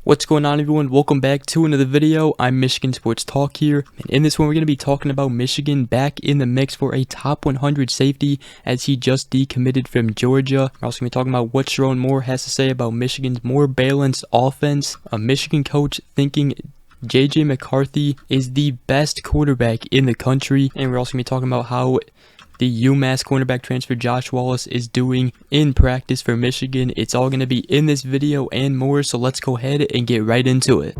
What's going on, everyone? Welcome back to another video. I'm Michigan Sports Talk here, and in this one we're going to be talking about Michigan back in the mix for a top 100 safety as he just decommitted from Georgia. We're also going to be talking about what Sherrone Moore has to say about Michigan's more balanced offense, a Michigan coach thinking JJ McCarthy is the best quarterback in the country, and we're also going to be talking about how the UMass cornerback transfer Josh Wallace is doing in practice for Michigan. It's all going to be in this video and more, so let's go ahead and get right into it.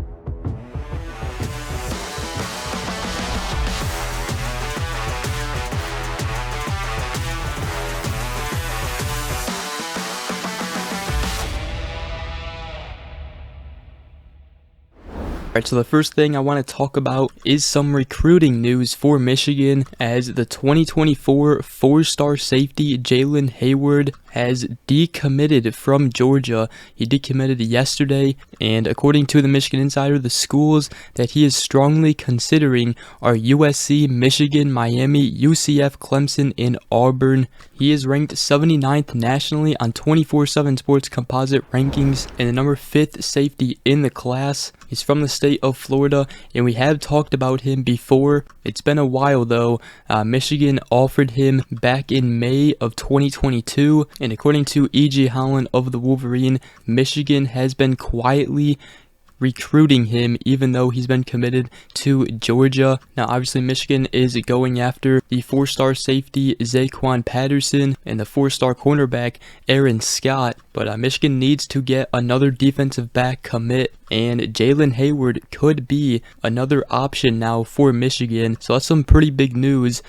Alright, so the first thing I want to talk about is some recruiting news for Michigan, as the 2024 four-star safety Jalen Hayward has decommitted from Georgia. He decommitted yesterday, and according to the Michigan Insider, the schools that he is strongly considering are USC, Michigan, Miami, UCF, Clemson, and Auburn. He is ranked 79th nationally on 24/7 Sports composite rankings and the number 5th safety in the class. He's from the state of Florida, and we have talked about him before. It's been a while though. Michigan offered him back in May of 2022, and according to E.J. Holland of the Wolverine, Michigan has been quietly recruiting him even though he's been committed to Georgia. Now obviously Michigan is going after the 4-star safety Zaquan Patterson and the 4-star cornerback Aaron Scott, but Michigan needs to get another defensive back commit, and Jalen Hayward could be another option now for Michigan. So that's some pretty big news.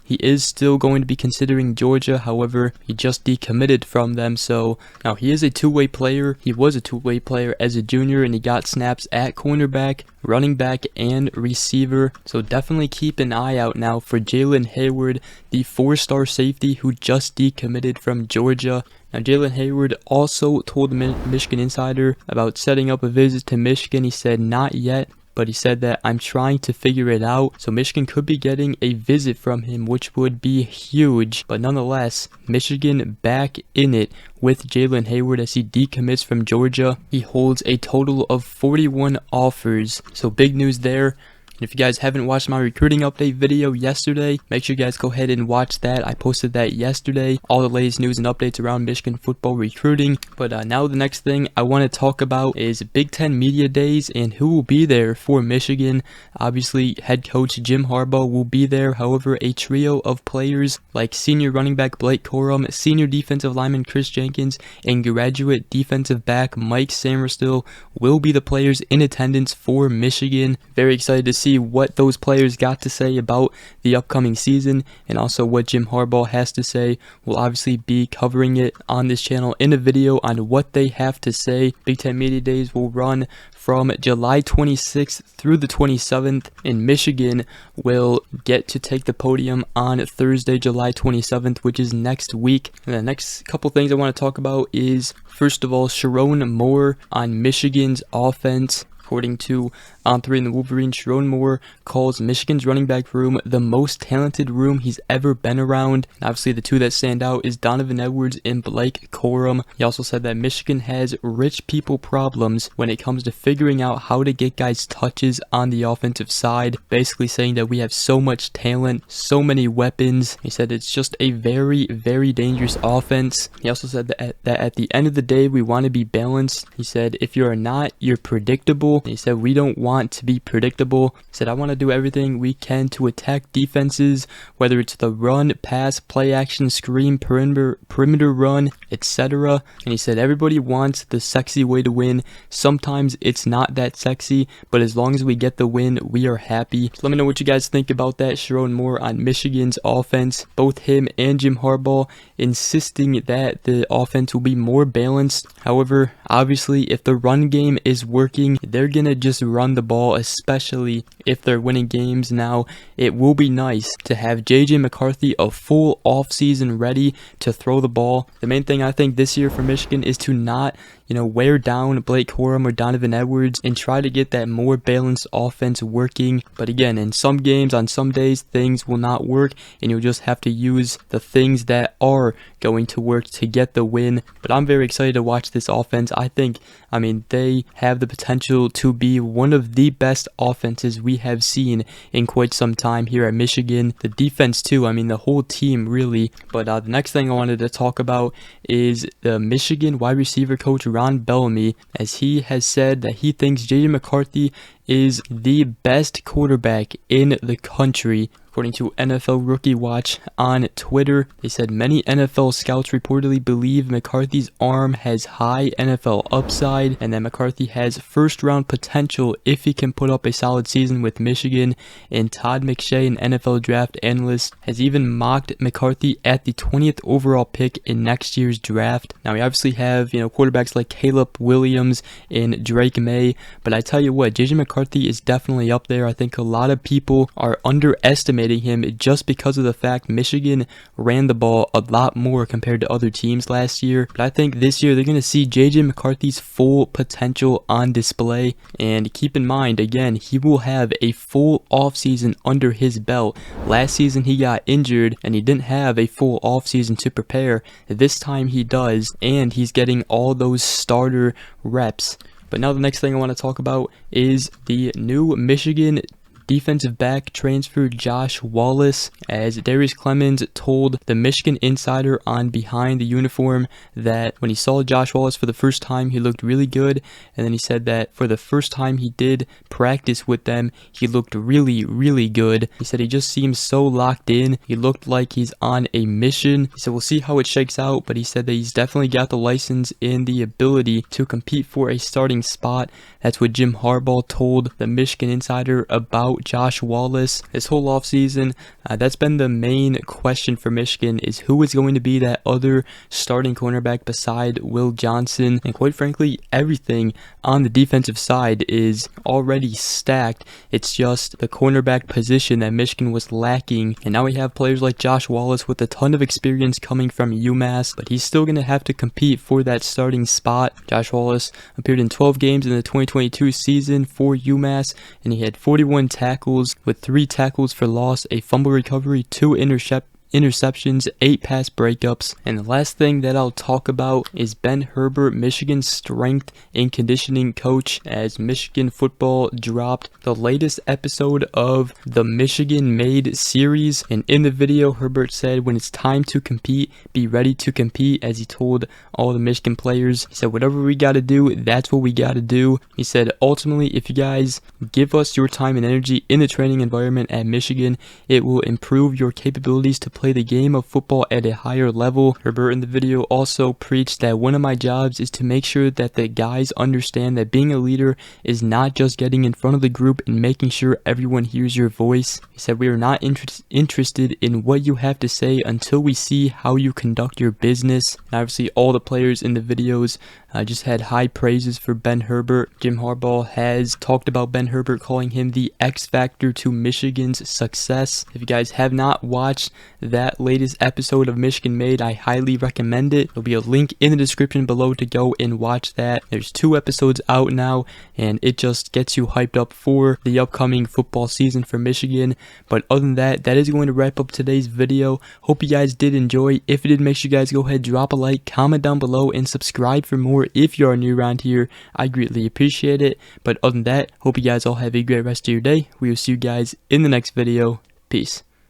He is still going to be considering Georgia, however he just decommitted from them. So now he is a two-way player. He was a two-way player as a junior, and he got snaps at cornerback, running back, and receiver. So definitely keep an eye out now for Jalen Hayward, the 4-star safety who just decommitted from Georgia. Now, Jalen Hayward also told the Michigan Insider about setting up a visit to Michigan. He said, "Not yet," but he said that "I'm trying to figure it out." So Michigan could be getting a visit from him, which would be huge. But nonetheless, Michigan back in it with Jalen Hayward as he decommits from Georgia. He holds a total of 41 offers. So big news there. And if you guys haven't watched my recruiting update video yesterday, make sure you guys go ahead and watch that. I posted that yesterday, all the latest news and updates around Michigan football recruiting. But now the next thing I want to talk about is Big Ten Media Days and who will be there for Michigan. Obviously, head coach Jim Harbaugh will be there. However, a trio of players like senior running back Blake Corum, senior defensive lineman Chris Jenkins, and graduate defensive back Mike Samerstil will be the players in attendance for Michigan. Very excited to see what those players got to say about the upcoming season, and also what Jim Harbaugh has to say. We'll obviously be covering it on this channel in a video on what they have to say. Big Ten Media Days will run from July 26th through the 27th, and Michigan will get to take the podium on Thursday, July 27th, which is next week. And the next couple things I want to talk about is, first of all, Sherrone Moore on Michigan's offense. According to On3 and the Wolverine, Sherrone Moore calls Michigan's running back room the most talented room he's ever been around. And obviously, the two that stand out is Donovan Edwards and Blake Corum. He also said that Michigan has rich people problems when it comes to figuring out how to get guys touches on the offensive side, basically saying that we have so much talent, so many weapons. He said it's just a very, very dangerous offense. He also said that at the end of the day, we want to be balanced. He said, if you are not, you're predictable. He said, we don't want to be predictable. He said, I want to do everything we can to attack defenses, whether it's the run, pass, play action, screen, perimeter run, etc. And he said, everybody wants the sexy way to win. Sometimes it's not that sexy, but as long as we get the win, we are happy. So let me know what you guys think about that. Sherrone Moore on Michigan's offense. Both him and Jim Harbaugh insisting that the offense will be more balanced. However, obviously, if the run game is working, they're gonna just run the ball, especially if they're winning games. Now, it will be nice to have JJ McCarthy a full offseason ready to throw the ball. The main thing I think this year for Michigan is to not wear down Blake Corum or Donovan Edwards and try to get that more balanced offense working. But again, in some games, on some days, things will not work, and you'll just have to use the things that are going to work to get the win. But I'm very excited to watch this offense. I mean, they have the potential to be one of the best offenses we have seen in quite some time here at Michigan. The defense too, I mean, the whole team really. But the next thing I wanted to talk about is the Michigan wide receiver coach Ron Bellamy, as he has said that he thinks J.J. McCarthy is the best quarterback in the country. According to NFL Rookie Watch on Twitter, they said many NFL scouts reportedly believe McCarthy's arm has high NFL upside and that McCarthy has first-round potential if he can put up a solid season with Michigan. And Todd McShay, an NFL draft analyst, has even mocked McCarthy at the 20th overall pick in next year's draft. Now, we obviously have, quarterbacks like Caleb Williams and Drake May, but I tell you what, J.J. McCarthy is definitely up there. I think a lot of people are underestimating him just because of the fact Michigan ran the ball a lot more compared to other teams last year. But I think this year they're going to see J.J. McCarthy's full potential on display. And keep in mind, again, he will have a full offseason under his belt. Last season he got injured and he didn't have a full offseason to prepare. This time he does, and he's getting all those starter reps. But now the next thing I want to talk about is the new Michigan defensive back transfer Josh Wallace, as Darius Clemens told the Michigan Insider on Behind the Uniform that when he saw Josh Wallace for the first time, he looked really good, and then he said that for the first time he did practice with them, he looked really, really good. He said he just seems so locked in. He looked like he's on a mission. He said we'll see how it shakes out, but he said that he's definitely got the license and the ability to compete for a starting spot. That's what Jim Harbaugh told the Michigan Insider about Josh Wallace. This whole offseason, that's been the main question for Michigan, is who is going to be that other starting cornerback beside Will Johnson. And quite frankly, everything on the defensive side is already stacked. It's just the cornerback position that Michigan was lacking. And now we have players like Josh Wallace with a ton of experience coming from UMass, but he's still going to have to compete for that starting spot. Josh Wallace appeared in 12 games in the 2022 season for UMass, and he had 41 tackles with 3 tackles for loss, a fumble recovery, 2 interceptions, 8 pass breakups. And the last thing that I'll talk about is Ben Herbert, Michigan's strength and conditioning coach, as Michigan football dropped the latest episode of the Michigan Made series. And in the video, Herbert said when it's time to compete, be ready to compete, as he told all the Michigan players. He said whatever we got to do, that's what we got to do. He said ultimately, if you guys give us your time and energy in the training environment at Michigan, it will improve your capabilities to play the game of football at a higher level. Herbert in the video also preached that one of my jobs is to make sure that the guys understand that being a leader is not just getting in front of the group and making sure everyone hears your voice. He said we are not interested in what you have to say until we see how you conduct your business. And obviously all the players in the videos just had high praises for Ben Herbert. Jim Harbaugh has talked about Ben Herbert, calling him the X factor to Michigan's success. If you guys have not watched that latest episode of Michigan Made, I highly recommend it. There'll be a link in the description below to go and watch that. There's 2 episodes out now, and it just gets you hyped up for the upcoming football season for Michigan. But other than that, that is going to wrap up today's video. Hope you guys did enjoy. If you did, make sure you guys go ahead, drop a like, comment down below, and subscribe for more if you are new around here. I greatly appreciate it. But other than that, hope you guys all have a great rest of your day. We will see you guys in the next video. Peace.